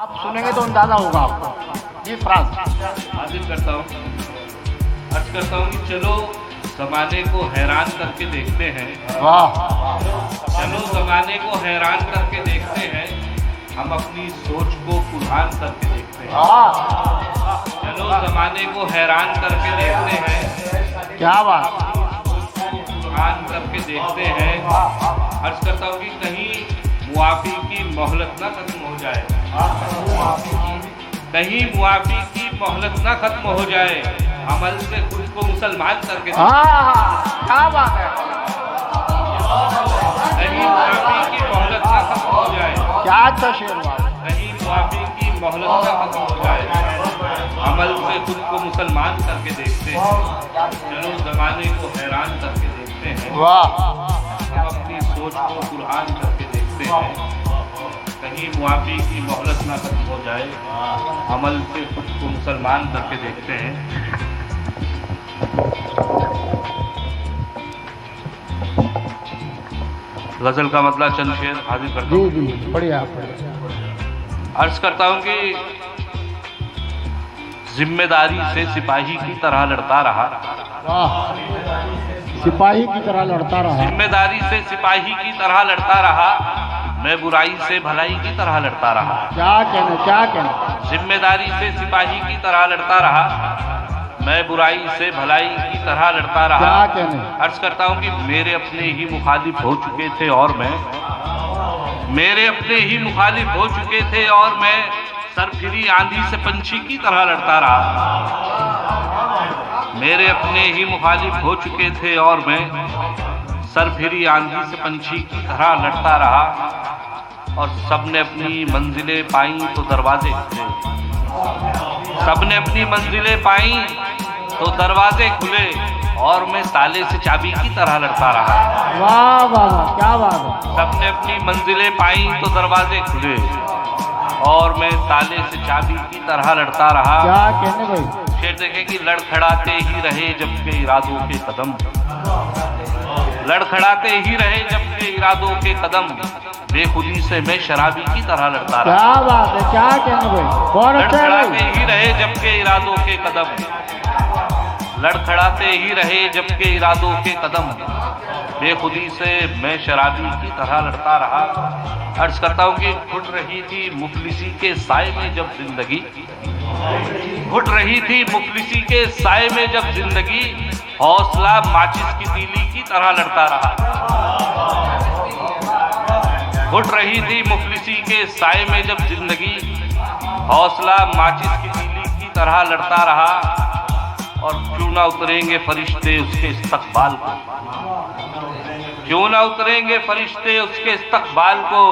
आप सुनेंगे तो अंदाजा होगा आपको। जी फ्रांस हाजिर करता हूँ, अर्ज करता हूँ कि चलो जमाने को हैरान करके देखते हैं। वाह, चलो जमाने को हैरान करके देखते हैं, हम अपनी सोच को कुर्बान करके देखते हैं। वाह, चलो जमाने को हैरान करके देखते हैं, क्या बात। कुर्बान करके देखते हैं। अर्ज करता हूँ कि कहीं मुआफी की मोहलत ना खत्म हो जाए, कहीं मुआफी की मोहलत ना खत्म हो जाए, अमल से खुद को मुसलमान करके क्या बात है। कहीं मुआफी की मोहलत ना खत्म हो जाए, क्या अच्छा शेर हुआ। कहीं मुआफी की मोहलत ना खत्म हो जाए, अमल से खुद को मुसलमान करके देखते हैं। चलो जमाने को हैरान करके देखते हैं, वाह, हम अपनी सोच को कुर्बान करके देखते हैं। कहीं मुआफी की मोहलत ना खत्म हो जाए, अमल से खुद को मुसलमान करके देखते हैं। गजल का मतलब चंद शेर हाजिर करता हूँ। जी बढ़िया। अर्ज करता हूँ कि जिम्मेदारी से सिपाही की तरह लड़ता रहा, वाह, सिपाही की तरह लड़ता रहा। जिम्मेदारी से सिपाही की तरह लड़ता रहा, मैं बुराई से भलाई की तरह लड़ता रहा। क्या कहना। जिम्मेदारी से सिपाही की तरह लड़ता रहा, मैं बुराई से भलाई की तरह लड़ता रहा। क्या कहने। अर्ज करता हूँ कि मेरे अपने ही मुखालिफ हो चुके थे और मैं, मेरे अपने ही मुखालिफ हो चुके थे और मैं सरफिरी आंधी से पंछी की तरह लड़ता रहा। मेरे अपने ही मुखालिफ हो चुके थे और मैं सरफिरी आंधी से पंछी की तरह लड़ता रहा। और सबने अपनी मंजिलें पाई तो दरवाजे खुले, सबने अपनी मंजिलें पाई तो दरवाजे खुले, और मैं ताले से चाबी की तरह लड़ता रहा। वाह वाह, क्या बात है। सबने अपनी मंजिलें पाई तो दरवाजे खुले, और मैं ताले से चाबी की तरह लड़ता रहा। क्या कहने भाई। शेर देखें कि लड़खड़ाते ही रहे जबकि इरादों के कदम, लड़खड़ाते ही रहे जबकि इरादों के कदम, बेखुदी से मैं शराबी की तरह लड़ता रहा। क्या बात है, क्या कहने भाई, बहुत अच्छा है लड़खड़ाते भाई। ही रहे जबकि इरादों के कदम, लड़खड़ाते ही रहे जबकि इरादों के कदम, बेखुदी से मैं शराबी की तरह लड़ता रहा। अर्ज करता हूँ कि घुट रही थी मुफलिसी के साए में जब जिंदगी, घुट रही थी मुफलिसी के साए में जब जिंदगी, हौसला माचिस की तीली की तरह लड़ता रहा। घुट रही थी मुफलिसी के साए में जब जिंदगी, हौसला माचिस की तीली की तरह लड़ता रहा। और क्यों ना उतरेंगे फरिश्ते उसके इस्तकबाल को, क्यों ना उतरेंगे फरिश्ते उसके इस्तकबाल को,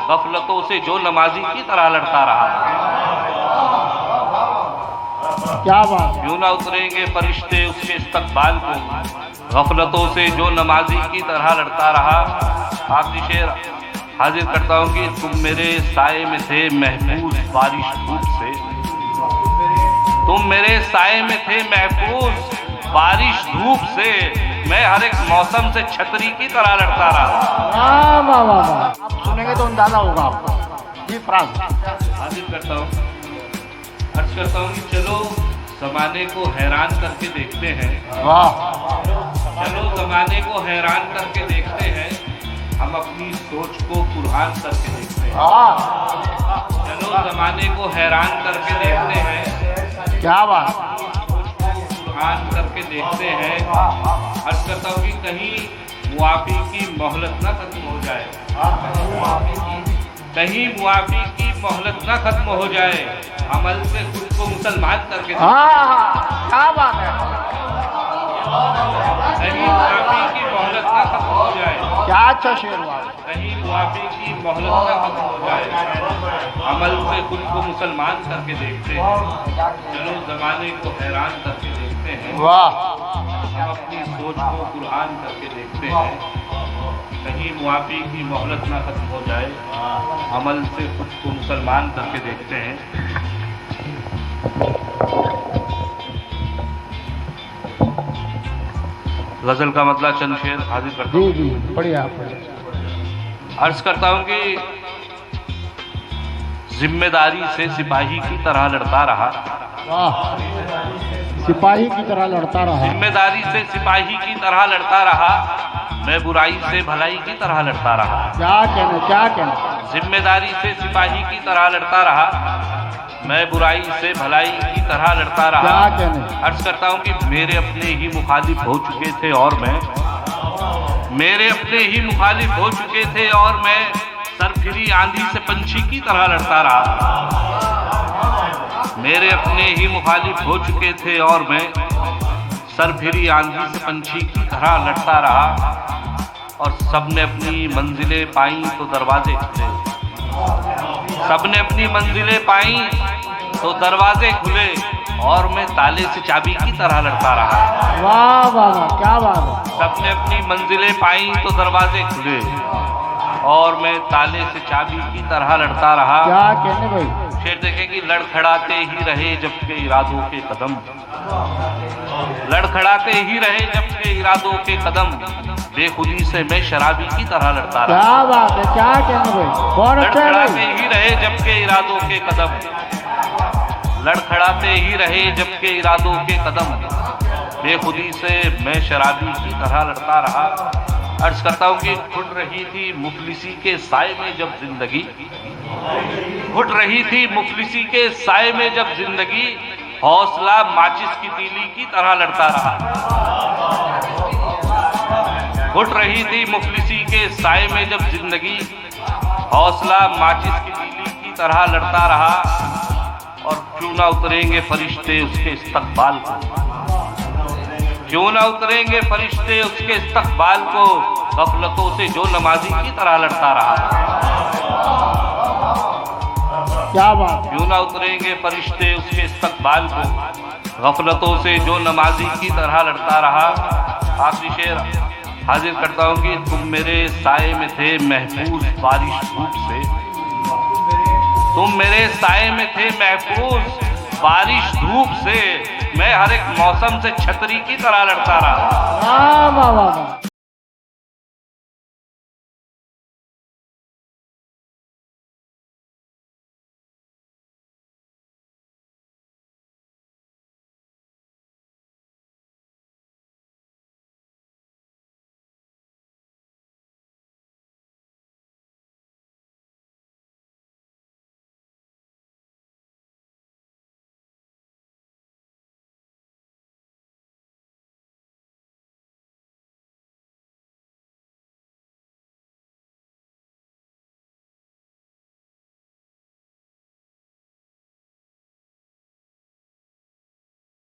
गफलतों से जो नमाजी की तरह लड़ता रहा। क्या बात। क्यों ना उतरेंगे फरिश्ते उसके इस्तकबाल को, गफलतों से जो नमाजी की तरह लड़ता रहा। आखिरी शेर हाजिर करता हूँ कि तुम मेरे साए में थे महफूज बारिश धूप से, तुम मेरे साए में थे महफूज बारिश धूप से, मैं हर एक मौसम से छतरी की तरह लड़ता रहा। वाह वाह वाह, आप सुनेंगे तो अंदाजा होगा आपको। जी फ्रांस हाजिर करता हूँ, अर्ज करता हूँ कि चलो जमाने को हैरान करके देखते हैं। वाह, चलो जमाने को हैरान करके देखते हैं, हम अपनी सोच को कुर्बान करके देखते हैं। चलो जमाने को हैरान करके देखते हैं, क्या बात। कुर्बान करके देखते हैं। अर्ज करता हूँ कि कहीं मुआफी की मोहलत ना खत्म हो जाए, कहीं मुआफी की मोहलत ना खत्म हो जाए, अमल से खुद को मुसलमान करके क्या बात है। कहीं मुआफी की मोहलत ना खत्म हो जाए, क्या अच्छा शेर हुआ। कहीं मुआफी की मोहलत ना खत्म हो जाए, अमल से खुद को मुसलमान करके देखते हैं। चलो जमाने को हैरान करके देखते हैं, वाह, हम अपनी सोच को कुर्बान करके देखते हैं। कहीं मुआफी की मोहलत ना खत्म हो जाए, अमल से खुद को मुसलमान करके देखते हैं। गजल का मतलब चंद शेर हाजिर करता हूँ। बढ़िया। अर्ज करता हूँ कि जिम्मेदारी से सिपाही की तरह लड़ता रहा। वाह, सिपाही की तरह लड़ता रहा। जिम्मेदारी से सिपाही की तरह लड़ता रहा, मैं बुराई से भलाई की तरह लड़ता रहा। क्या कहना, क्या कहना। जिम्मेदारी से सिपाही की तरह लड़ता रहा, मैं बुराई से भलाई की तरह लड़ता रहा। क्या कहने। अर्ज करता हूं कि मेरे अपने ही मुखालिफ हो चुके थे और मैं, मेरे अपने ही मुखालिफ हो चुके थे और मैं सरफिरी आंधी से पंछी की तरह लड़ता रहा। मेरे अपने ही मुखालिफ हो चुके थे और मैं सरफिरी आंधी से पंछी की तरह लड़ता रहा। और सबने अपनी मंजिलें पाई तो दरवाजे खुले, सबने अपनी मंजिलें पाई तो दरवाजे खुले और मैं ताले से चाबी की तरह लड़ता रहा। वाह वाह वाह, क्या बात है। सबने अपनी मंजिलें पाई तो दरवाजे खुले और मैं ताले से चाबी की तरह लड़ता रहा। क्या कहने भाई। शेर देखेंगे, लड़खड़ाते ही रहे जब के इरादों के कदम, लड़खड़ाते ही रहे जब के इरादों के कदम, बेखुदी से मैं शराबी की तरह लड़ता रहा। क्या बात है, क्या कहने भाई, बहुत अच्छा है लड़खड़ाते भाई। ही रहे जब के इरादों के कदम, लड़खड़ाते ही रहे जब के इरादों के कदम, बेखुदी से मैं शराबी की तरह लड़ता रहा। अर्ज करता हूं कि घुट रही थी मुफलिसी के साए में जब जिंदगी, घुट रही थी मुफलिसी के साए में जब जिंदगी, हौसला माचिस की तीली की तरह लड़ता रहा। घुट रही थी मुफलिसी के साए में जब जिंदगी, हौसला माचिस की तीली की तरह लड़ता रहा। और क्यों ना उतरेंगे फरिश्ते उसके इस्तकबाल को, क्यों ना उतरेंगे फरिश्ते उसके इस्तकबाल को, गफलतों से जो नमाजी की तरह लड़ता रहा। क्या बात है। क्यों ना उतरेंगे फरिश्ते उसके इस्तकबाल को, गफलतों से जो नमाजी की तरह लड़ता रहा। आखिरी शेर हाजिर करता हूं कि तुम मेरे साए में थे महफूज बारिश धूप से, तुम मेरे साए में थे महफूज बारिश धूप से, मैं हर एक मौसम से छतरी की तरह लड़ता रहा। वाह वाह वाह।